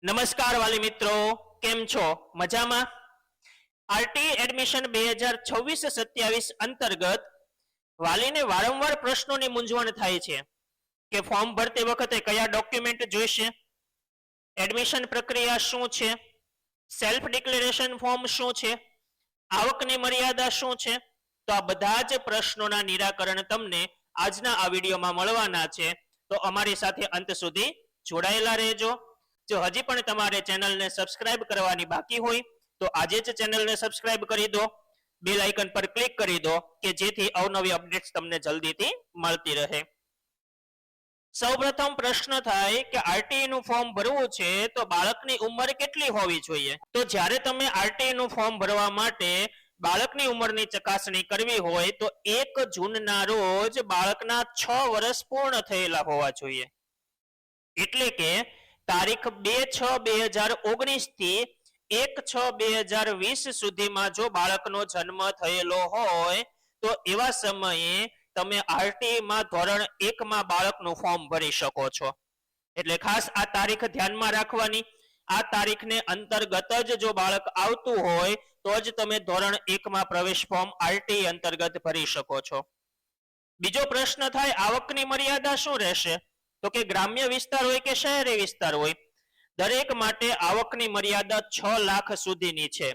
નમસ્કાર વાલી મિત્રો, કેમ છો? મજામાં? આરટી એડમિશન 2026-27 અંતર્ગત વાલીને વારંવાર પ્રશ્નોની મૂંઝવણ થાય છે કે ફોર્મ ભરતી વખતે કયા ડોક્યુમેન્ટ જોઈશે, એડમિશન પ્રક્રિયા શું છે, સેલ્ફ ડિક્લેરેશન ફોર્મ શું છે, આવકની મર્યાદા શું છે. તો આ બધા જ પ્રશ્નોના નિરાકરણ તમને આજના આ વિડીયોમાં મળવાના છે. તો અમારી સાથે અંત સુધી જોડાયેલા રહેજો. જો હજી પણ તમારે ચેનલને સબસ્ક્રાઇબ કરવાની બાકી હોય તો આજે જ ચેનલને સબસ્ક્રાઇબ કરી દો, બેલ આઇકન પર ક્લિક કરી દો કે જેથી અવનવી અપડેટ્સ તમને જલ્દીથી મળતી રહે. સૌપ્રથમ પ્રશ્ન થાય કે આરટીઈ નું ફોર્મ ભરવું છે તો બાળકની ઉંમર કેટલી હોવી જોઈએ? તો જ્યારે તમે આરટીઈ નું ફોર્મ ભરવા માટે બાળકની ઉંમરની ચકાસણી કરવી હોય તો 1 જૂનના રોજ બાળકના 6 વર્ષ પૂર્ણ થયેલા હોવા જોઈએ. એટલે કે તારીખ 2/6/2019 થી 1/6/2020 સુધીમાં જો બાળકનો જન્મ થયેલો હોય તો એવા સમયે તમે આરટીઈ માં ધોરણ 1 માં બાળકનું ફોર્મ ભરી શકો છો. એટલે ખાસ આ તારીખ ધ્યાનમાં રાખવાની. આ તારીખને અંતર્ગત જ જો બાળક આવતું હોય તો જ તમે ધોરણ 1 માં પ્રવેશ ફોર્મ આરટીઈ અંતર્ગત ભરી શકો છો. બીજો પ્રશ્ન થાય આવકની મર્યાદા શું રહેશે? તો કે ગ્રામ્ય વિસ્તાર હોય કે શહેરી વિસ્તાર હોય, દરેક માટે આવકની મર્યાદા 6 લાખ સુધીની છે.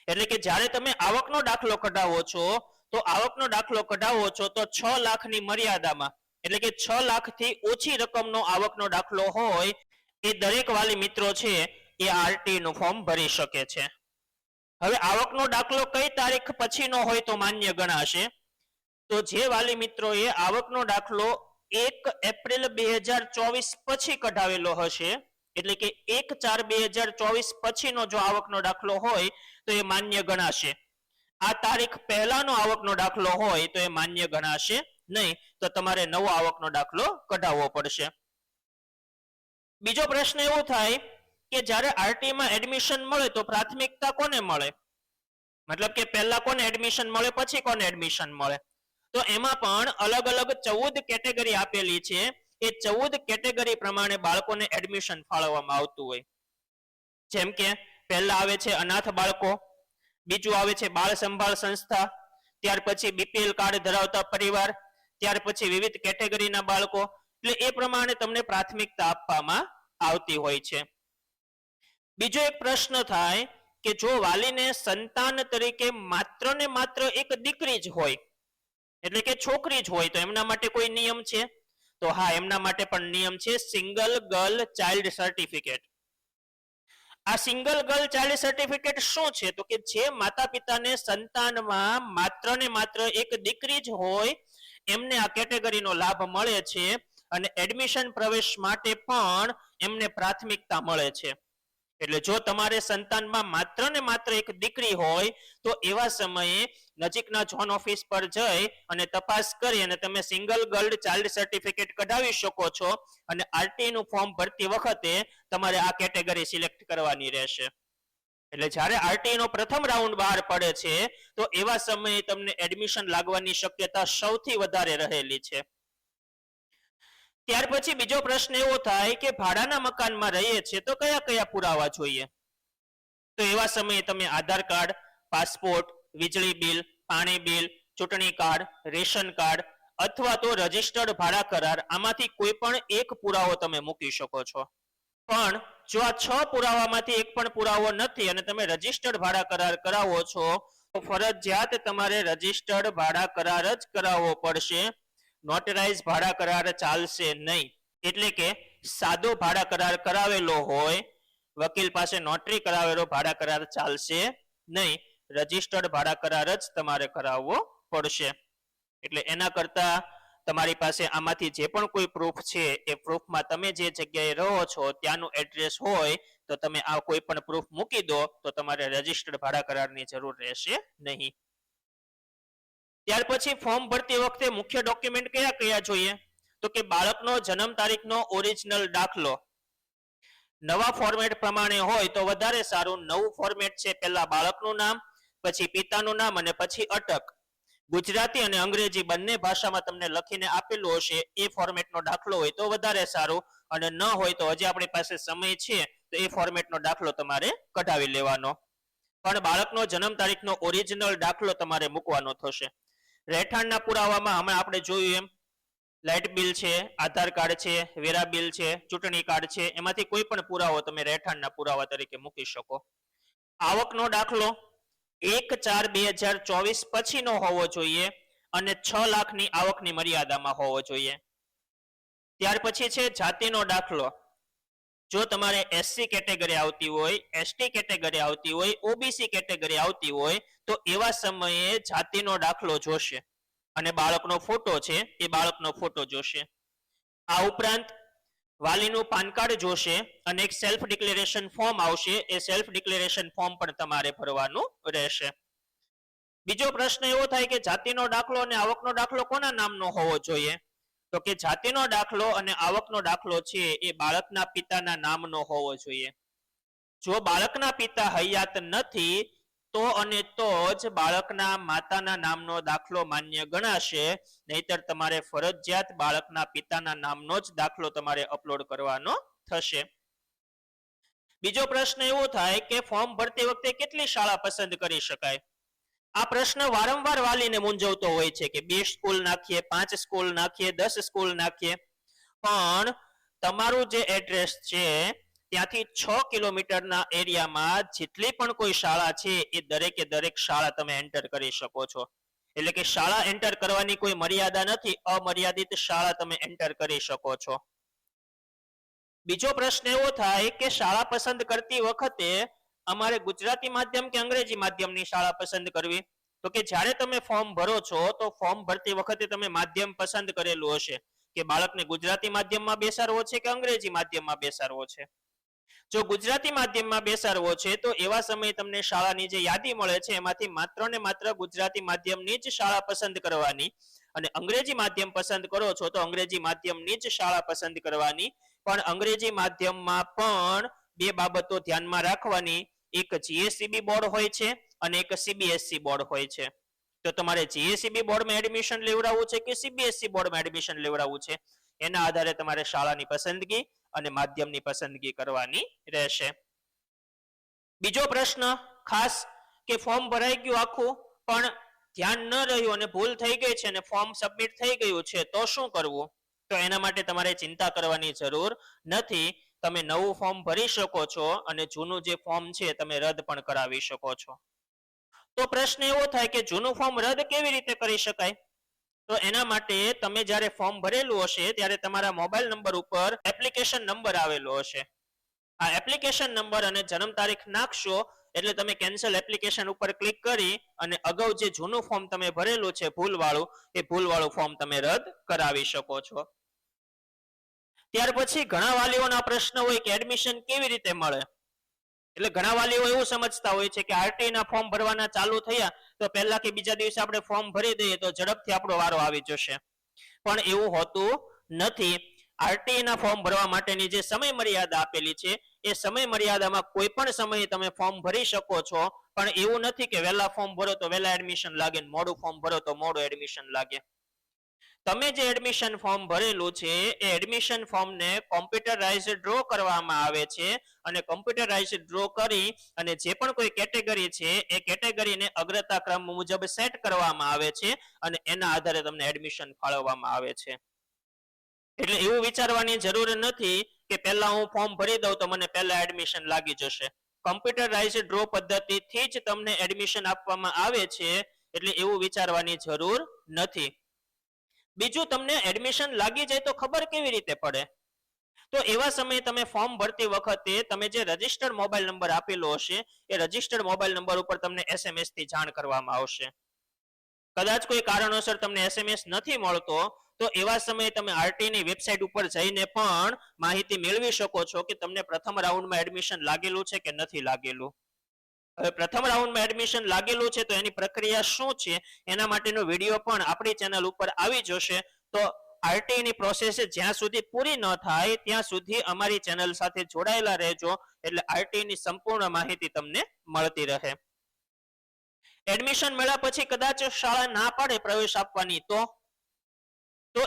એટલે કે જ્યારે તમે આવકનો દાખલો કઢાવો છો તો આવકનો દાખલો કઢાવો છો તો 6 લાખની મર્યાદામાં, એટલે કે 6 લાખથી ઓછી રકમનો આવકનો દાખલો હોય એ દરેક વાલી મિત્રો છે એ આરટીઈ નું ફોર્મ ભરી શકે છે. હવે આવકનો દાખલો કઈ તારીખ પછીનો હોય તો માન્ય ગણાશે? તો જે વાલી મિત્રોએ આવકનો દાખલો 1 એપ્રિલ 2024 પછી કઢાવેલો હશે, એટલે કે 1/4/2024 પછીનો જો આવકનો દાખલો હોય તો એ માન્ય ગણાશે. આ તારીખ પહેલાનો આવકનો દાખલો હોય તો એ માન્ય ગણાશે નહીં, તો તમારે નવો આવકનો દાખલો કઢાવવો પડશે. બીજો પ્રશ્ન એવો થાય કે જ્યારે આરટીઈ માં એડમિશન મળે તો પ્રાથમિકતા કોને મળે? મતલબ કે પહેલા કોને એડમિશન મળે પછી કોને એડમિશન મળે? તો એમાં પણ અલગ અલગ 14 કેટેગરી આપેલી છે. એ 14 કેટેગરી પ્રમાણે બાળકોને એડમિશન ફાળવવામાં આવતું હોય. જેમ કે પહેલા આવે છે અનાથ બાળકો, બીજું આવે છે બાળ સંભાળ સંસ્થા, ત્યાર પછી બીપીએલ કાર્ડ ધરાવતા પરિવાર, ત્યાર પછી વિવિધ કેટેગરીના બાળકો. એટલે એ પ્રમાણે તમને પ્રાથમિકતા આપવામાં આવતી હોય છે. બીજો એક પ્રશ્ન થાય કે જો વાલીને સંતાન તરીકે માત્ર ને માત્ર એક દીકરી જ હોય, એટલે કે છોકરી જ હોય, તો એમના માટે કોઈ નિયમ છે? તો હા, એમના માટે પણ નિયમ છે, સિંગલ ગર્લ ચાઇલ્ડ સર્ટિફિકેટ. આ સિંગલ ગર્લ ચાઇલ્ડ સર્ટિફિકેટ શું છે? તો કે જે માતા પિતાને સંતાનમાં માત્ર ને માત્ર એક દીકરી જ હોય એમને આ કેટેગરીનો લાભ મળે છે અને એડમિશન પ્રવેશ માટે પણ એમને પ્રાથમિકતા મળે છે. એટલે જો તમારે સંતાનમાં માત્ર ને માત્ર એક દીકરી હોય તો એવા સમયે નજીકના ઝોન ઓફિસ પર જઈ અને તપાસ કરી અને તમે સિંગલ ગર્લ ચાઇલ્ડ સર્ટિફિકેટ કઢાવી શકો છો. અને આરટીઈ નું ફોર્મ ભરતી વખતે તમારે આ કેટેગરી સિલેક્ટ કરવાની રહેશે. એટલે જ્યારે આરટીઈ નો પ્રથમ રાઉન્ડ બહાર પડે છે તો એવા સમયે તમને એડમિશન લાગવાની શક્યતા સૌથી વધારે રહેલી છે. ત્યાર પછી બીજો પ્રશ્ન એવો થાય કે ભાડાના મકાનમાં રહીએ છીએ તો કયા કયા પુરાવા જોઈએ? તો એવા સમયે તમે આધાર કાર્ડ, પાસપોર્ટ, વીજળી બિલ, પાણી બિલ, ચૂંટણી કાર્ડ, રેશન કાર્ડ અથવા તો રજિસ્ટર્ડ ભાડા કરાર, આમાંથી કોઈ પણ એક પુરાવો તમે મૂકી શકો છો. પણ જો આ 6 પુરાવામાંથી એક પણ પુરાવો નથી અને તમે રજિસ્ટર્ડ ભાડા કરાર કરાવો છો તો ફરજિયાત તમારે રજિસ્ટર્ડ ભાડા કરાર જ કરાવવો પડશે. નોટરાઇઝ ભાડા કરાર ચાલશે નહીં. એટલે કે સાદો ભાડા કરાર કરાવેલો હોય, વકીલ પાસે નોટરી કરાવેલો ભાડા કરાર ચાલશે નહીં. રજિસ્ટર્ડ ભાડા કરાર જ તમારે કરાવવો પડશે. એટલે એના કરતા તમારી પાસે આમાંથી જે પણ કોઈ પ્રૂફ છે એ પ્રૂફમાં તમે જે જગ્યાએ રહો છો ત્યાંનું એડ્રેસ હોય તો તમે આ કોઈ પણ પ્રૂફ મૂકી દો તો તમારે રજિસ્ટર્ડ ભાડા કરારની જરૂર રહેશે નહીં. ત્યાર પછી ફોર્મ ભરતી વખતે મુખ્ય ડોક્યુમેન્ટ કયા કયા જોઈએ? તો કે બાળકનો જન્મ તારીખનો ઓરિજિનલ દાખલો. નવા ફોર્મેટ પ્રમાણે હોય તો વધારે સારું. નવું ફોર્મેટ છે પહેલા બાળકનું નામ, પછી પિતાનું નામ અને પછી અટક. ગુજરાતી અને અંગ્રેજી બંને ભાષામાં તમને લખીને આપેલું હશે એ ફોર્મેટનો દાખલો હોય તો વધારે સારું. અને ન હોય તો હજી આપણી પાસે સમય છે તો એ ફોર્મેટનો દાખલો તમારે કઢાવી લેવાનો. પણ બાળકનો જન્મ તારીખનો ઓરિજિનલ દાખલો તમારે મૂકવાનો થશે. રહેઠાણના પુરાવામાં હમણાં આપણે જોયું એમ લાઇટ બિલ છે, આધાર કાર્ડ છે, વેરા બિલ છે, ચૂંટણી કાર્ડ છે, એમાંથી કોઈ પણ પુરાવો તમે રહેઠાણના પુરાવા તરીકે મૂકી શકો. આવકનો દાખલો 1/4/2024 પછીનો હોવો જોઈએ અને 6 લાખની આવકની મર્યાદામાં હોવો જોઈએ. ત્યાર પછી છે જાતિનો દાખલો. જો તમારે એસસી કેટેગરી આવતી હોય, એસટી કેટેગરી આવતી હોય, ઓબીસી કેટેગરી આવતી હોય તો એવા સમયે જાતિનો દાખલો જોશે અને બાળકનો ફોટો છે એ બાળકનો ફોટો જોશે. આ ઉપરાંત વાલીનું પાન કાર્ડ જોશે અને એક સેલ્ફ ડિક્લેરેશન ફોર્મ આવશે. એ સેલ્ફ ડિક્લેરેશન ફોર્મ પણ તમારે ભરવાનું રહેશે. બીજો પ્રશ્ન એવો થાય કે જાતિનો દાખલો અને આવકનો દાખલો કોના નામનો હોવો જોઈએ? તો કે જાતિનો દાખલો અને આવકનો દાખલો છે એ બાળકના પિતાના નામનો હોવો જોઈએ. જો બાળકના પિતા હયાત નથી તો અને તો જ બાળકના માતાના નામનો દાખલો માન્ય ગણાશે, નહીતર તમારે ફરજિયાત બાળકના પિતાના નામનો જ દાખલો તમારે અપલોડ કરવાનો થશે. બીજો પ્રશ્ન એવો થાય કે ફોર્મ ભરતી વખતે કેટલી શાળા પસંદ કરી શકાય? આ પ્રશ્ન વારંવાર વાલીને મૂંઝવતો હોય છે કે 2 સ્કૂલ નાખીએ, 5 સ્કૂલ નાખીએ, 10 સ્કૂલ નાખીએ. પણ તમારું જે એડ્રેસ છે ત્યાંથી 6 કિલોમીટરના એરિયામાં જેટલી પણ કોઈ શાળા છે એ દરેકે દરેક શાળા તમે એન્ટર કરી શકો છો. એટલે કે શાળા એન્ટર કરવાની કોઈ મર્યાદા નથી, અમર્યાદિત શાળા તમે એન્ટર કરી શકો છો. બીજો પ્રશ્ન એવો થાય કે શાળા પસંદ કરતી વખતે અમારે ગુજરાતી માધ્યમ કે અંગ્રેજી માધ્યમની શાળા પસંદ કરવી? તો કે જ્યારે તમે ફોર્મ ભરો છો તો ફોર્મ ભરતી વખતે તમે માધ્યમ પસંદ કરેલું હશે કે બાળકને ગુજરાતી માધ્યમમાં બેસાડવો છે કે અંગ્રેજી માધ્યમમાં બેસાડવો છે. જો ગુજરાતી માધ્યમમાં બેસાડવો છે તો એવા સમયે તમને શાળાની જે યાદી મળે છે એમાંથી માત્ર ને માત્ર ગુજરાતી માધ્યમની જ શાળા પસંદ કરવાની, અને અંગ્રેજી માધ્યમ પસંદ કરો છો તો અંગ્રેજી માધ્યમની જ શાળા પસંદ કરવાની. પણ અંગ્રેજી માધ્યમમાં પણ બે બાબતો ધ્યાનમાં રાખવાની. એક જીએસસીબી બોર્ડ હોય છે અને એક સીબીએસસી બોર્ડ હોય છે. તો તમારે જીએસસીબી બોર્ડમાં એડમિશન લેવડાવવું છે કે સીબીએસસી બોર્ડમાં એડમિશન લેવડાવવું છે, એના આધારે તમારે શાળાની પસંદગી અને માધ્યમની પસંદગી કરવાની રહેશે. બીજો પ્રશ્ન ખાસ કે ફોર્મ ભરાઈ ગયું આખું પણ ધ્યાન ન રહ્યું અને ભૂલ થઈ ગઈ છે અને ફોર્મ સબમિટ થઈ ગયું છે તો શું કરવું? તો એના માટે તમારે ચિંતા કરવાની જરૂર નથી. તમે નવું ફોર્મ ભરી શકો છો અને જૂનું જે ફોર્મ છે તમે રદ પણ કરાવી શકો છો. તો પ્રશ્ન એવો થાય કે જૂનું ફોર્મ રદ કેવી રીતે કરી શકાય? તો એના માટે તમે જ્યારે ફોર્મ ભરેલું હશે ત્યારે તમારા મોબાઈલ નંબર ઉપર એપ્લિકેશન નંબર આવેલો હશે. આ એપ્લિકેશન નંબર અને જન્મ તારીખ નાખશો એટલે તમે કેન્સલ એપ્લિકેશન ઉપર ક્લિક કરી અને અગાઉ જે જૂનું ફોર્મ તમે ભરેલું છે ભૂલવાળું, એ ભૂલવાળું ફોર્મ તમે રદ કરાવી શકો છો. ત્યાર પછી ઘણા વાલીઓના પ્રશ્ન હોય કે એડમિશન કેવી રીતે મળે? એટલે ઘણા વાલીઓ એવું સમજતા હોય છે કે આરટી ના ફોર્મ ભરવાના ચાલુ થયા તો પહેલા કે બીજા દિવસે આપણે ફોર્મ ભરી દઈએ તો ઝડપથી આપણો વારો આવી જશે. પણ એવું હોતું નથી. આરટી ના ફોર્મ ભરવા માટેની જે સમય મર્યાદા આપેલી છે એ સમય મર્યાદામાં કોઈ પણ સમયે તમે ફોર્મ ભરી શકો છો. પણ એવું નથી કે વહેલા ફોર્મ ભરો તો વહેલા એડમિશન લાગે, મોડું ફોર્મ ભરો તો મોડું એડમિશન લાગે. તમે જે એડમિશન ફોર્મ ભરેલું છે એ એડમિશન ફોર્મને કોમ્પ્યુટરાઇઝ્ડ ડ્રો કરવામાં આવે છે અને કોમ્પ્યુટરાઇઝ્ડ ડ્રો કરી અને જે પણ કોઈ કેટેગરી છે એ કેટેગરીને અગ્રતા ક્રમ મુજબ સેટ કરવામાં આવે છે અને એના આધારે તમને એડમિશન ફાળવવામાં આવે છે. એટલે એવું વિચારવાની જરૂર નથી કે પહેલા હું ફોર્મ ભરી દઉં તો મને પહેલા એડમિશન લાગી જશે. કોમ્પ્યુટરાઇઝ્ડ ડ્રો પદ્ધતિથી જ તમને એડમિશન આપવામાં આવે છે, એટલે એવું વિચારવાની જરૂર નથી. બીજું, તમને એડમિશન લાગી જાય તો ખબર કેવી રીતે પડે? તો એવા સમયે તમે ફોર્મ ભરતી વખતે તમે જે રજિસ્ટર્ડ મોબાઈલ નંબર આપેલો હશે એ રજિસ્ટર્ડ મોબાઈલ નંબર ઉપર તમને એસએમએસ થી જાણ કરવામાં આવશે. કદાચ કોઈ કારણોસર તમને એસએમએસ નથી મળતો તો એવા સમયે તમે આરટી ની વેબસાઇટ ઉપર જઈને પણ માહિતી મેળવી શકો છો કે તમને પ્રથમ રાઉન્ડમાં એડમિશન લાગેલું છે કે નથી લાગેલું. હવે પ્રથમ રાઉન્ડમાં એડમિશન લાગેલું છે તો એની પ્રક્રિયા શું છે એના માટેનો વિડીયો પણ આપણી ચેનલ ઉપર આવી જશે. તો આરટી ની પ્રોસેસ જ્યાં સુધી પૂરી ન થાય ત્યાં સુધી અમારી ચેનલ સાથે જોડાયેલા રહેજો, એટલે આરટી ની સંપૂર્ણ માહિતી તમને મળતી રહે. એડમિશન મળ્યા પછી કદાચ શાળા ના પાડે પ્રવેશ આપવાની તો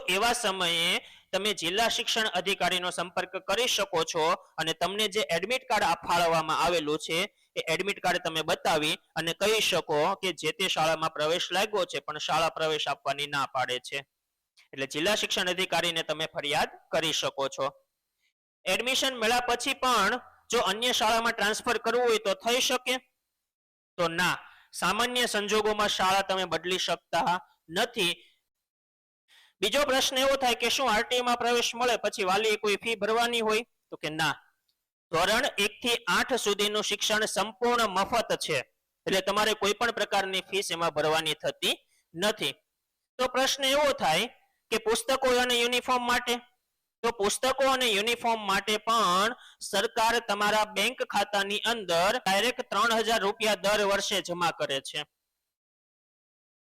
એવા સમયે તમે જિલ્લા શિક્ષણ અધિકારીનો સંપર્ક કરી શકો છો અને તમને જે એડમિટ કાર્ડ ફાળવવામાં આવેલું છે એ એડમિટ કાર્ડ તમે બતાવી અને કહી શકો કે જે તે શાળામાં પ્રવેશ લાગ્યો છે પણ શાળા પ્રવેશ આપવાની ના પાડે છે. એટલે જિલ્લા શિક્ષણ અધિકારીને તમે ફરિયાદ કરી શકો છો. એડમિશન મળ્યા પછી પણ જો અન્ય શાળામાં ટ્રાન્સફર કરવું હોય તો થઈ શકે? તો ના, સામાન્ય સંજોગોમાં શાળા તમે બદલી શકતા નથી. બીજો પ્રશ્ન એવો થાય કે શું આરટીમાં પ્રવેશ મળે પછી વાલીએ કોઈ ફી ભરવાની હોય? તો કે ના, ધોરણ 1 થી 8 સુધીનું શિક્ષણ સંપૂર્ણ મફત છે, એટલે તમારે કોઈ પણ પ્રકારની ફીસ એમાં ભરવાની થતી નથી. તો પ્રશ્ન એવો થાય કે પુસ્તકો અને યુનિફોર્મ માટે? તો પુસ્તકો અને યુનિફોર્મ માટે પણ સરકાર તમારા બેંક ખાતાની અંદર ડાયરેક્ટ 3000 રૂપિયા દર વર્ષે જમા કરે છે.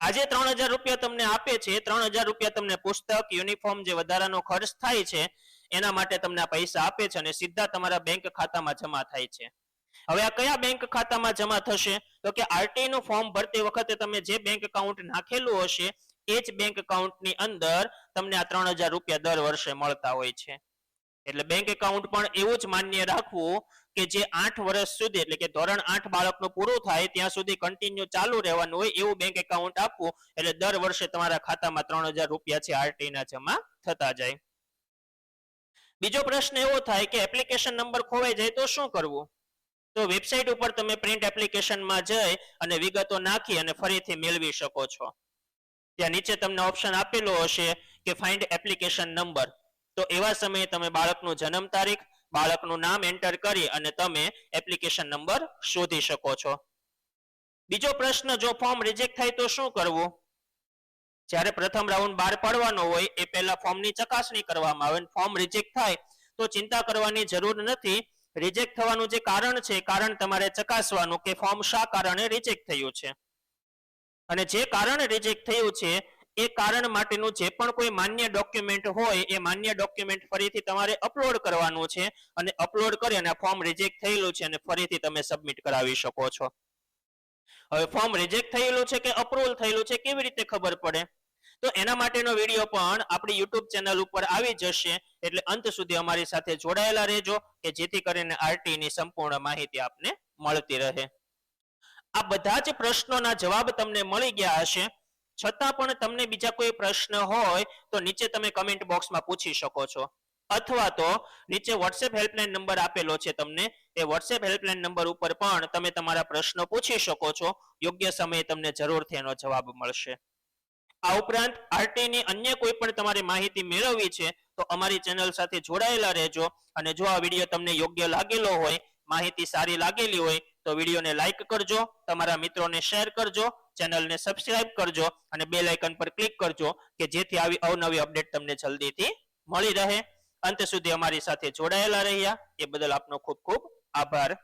આજે 3000 રૂપિયા તમને આપે છે, 3000 રૂપિયા તમને પુસ્તક, યુનિફોર્મ જે વધારાનો ખર્ચ થાય છે એના માટે તમને આ પૈસા આપે છે અને સીધા તમારા બેંક ખાતામાં જમા થાય છે. હવે આ કયા બેંક ખાતામાં જમા થશે? તો કે આરટી નું ફોર્મ ભરતી વખતે તમે જે બેંક એકાઉન્ટ નાખેલું હશે એ જ બેંક એકાઉન્ટની અંદર તમને આ 3000 રૂપિયા દર વર્ષે મળતા હોય છે. એટલે બેંક એકાઉન્ટ પણ એવું જ માન્ય રાખવું કે જે 8 વર્ષ સુધી, એટલે કે ધોરણ 8 બાળકનું પૂરું થાય ત્યાં સુધી કન્ટિન્યુ ચાલુ રહેવાનું હોય એવું બેંક એકાઉન્ટ આપવું, એટલે દર વર્ષે તમારા ખાતામાં 3000 રૂપિયા છે આરટી ના જમા થતા જાય. બીજો પ્રશ્ન એવો થાય કે એપ્લિકેશન નંબર ખોવાઈ જાય તો શું કરવું? તો વેબસાઇટ ઉપર તમે પ્રિન્ટ એપ્લિકેશનમાં જઈ અને વિગતો નાખી અને ફરીથી મેળવી શકો છો. ત્યાં નીચે તમને ઓપ્શન આપેલો હશે કે ફાઇન્ડ એપ્લિકેશન નંબર. તો એવા સમયે તમે બાળકનું જન્મ તારીખ, બાળકનું નામ એન્ટર કરી અને તમે એપ્લિકેશન નંબર શોધી શકો છો. બીજો પ્રશ્ન, જો ફોર્મ રિજેક્ટ થાય તો શું કરવું? જ્યારે પ્રથમ રાઉન્ડ બહાર પાડવાનો હોય એ પહેલા ફોર્મની ચકાસણી કરવામાં આવે. ફોર્મ રિજેક્ટ થાય તો ચિંતા કરવાની જરૂર નથી. રિજેક્ટ થવાનું જે કારણ છે, કારણ તમારે ચકાસવાનું કે ફોર્મ શા કારણે રિજેક્ટ થયું છે, અને જે કારણ રિજેક્ટ થયું છે એ કારણ માટેનું જે પણ કોઈ માન્ય ડોક્યુમેન્ટ હોય એ માન્ય ડોક્યુમેન્ટ ફરીથી તમારે અપલોડ કરવાનું છે અને અપલોડ કરી અને ફોર્મ રિજેક્ટ થયેલું છે અને ફરીથી તમે સબમિટ કરાવી શકો છો. હવે ફોર્મ રિજેક્ટ થયેલું છે કે અપ્રુવલ થયેલું છે કેવી રીતે ખબર પડે? તો એના માટેનો વિડીયો પણ આપણી YouTube ચેનલ ઉપર આવી જશે, એટલે અંત સુધી અમારી સાથે જોડાયેલા રહેજો કે જેથી કરીને આરટી ની સંપૂર્ણ માહિતી આપને મળતી રહે. આ બધા જ પ્રશ્નોના જવાબ તમને મળી ગયા હશે, છતાં પણ તમને બીજા કોઈ પ્રશ્ન હોય તો નીચે તમે કમેન્ટ બોક્સમાં પૂછી શકો છો, અથવા તો નીચે WhatsApp હેલ્પલાઇન નંબર આપેલો છે તમને, એ WhatsApp હેલ્પલાઇન નંબર ઉપર પણ તમે તમારા પ્રશ્નો પૂછી શકો છો. યોગ્ય સમયે તમને જરૂરથી એનો જવાબ મળશે. આ ઉપરાંત આરટી ની અન્ય કોઈ પણ તમારે માહિતી મેળવવી છે તો અમારી ચેનલ સાથે જોડાયેલા રહેજો. અને જો આ વિડીયો તમને યોગ્ય લાગેલો હોય, માહિતી સારી લાગેલી હોય તો વિડીયોને લાઈક કરજો, તમારા મિત્રોને શેર કરજો, ચેનલને સબસ્ક્રાઇબ કરજો અને બેલ આઇકન પર ક્લિક કરજો કે જેથી આવી અવનવી અપડેટ તમને જલ્દીથી મળી રહે. અંત સુધી અમારી સાથે જોડાયેલા રહ્યા એ બદલ આપનો ખૂબ ખૂબ આભાર.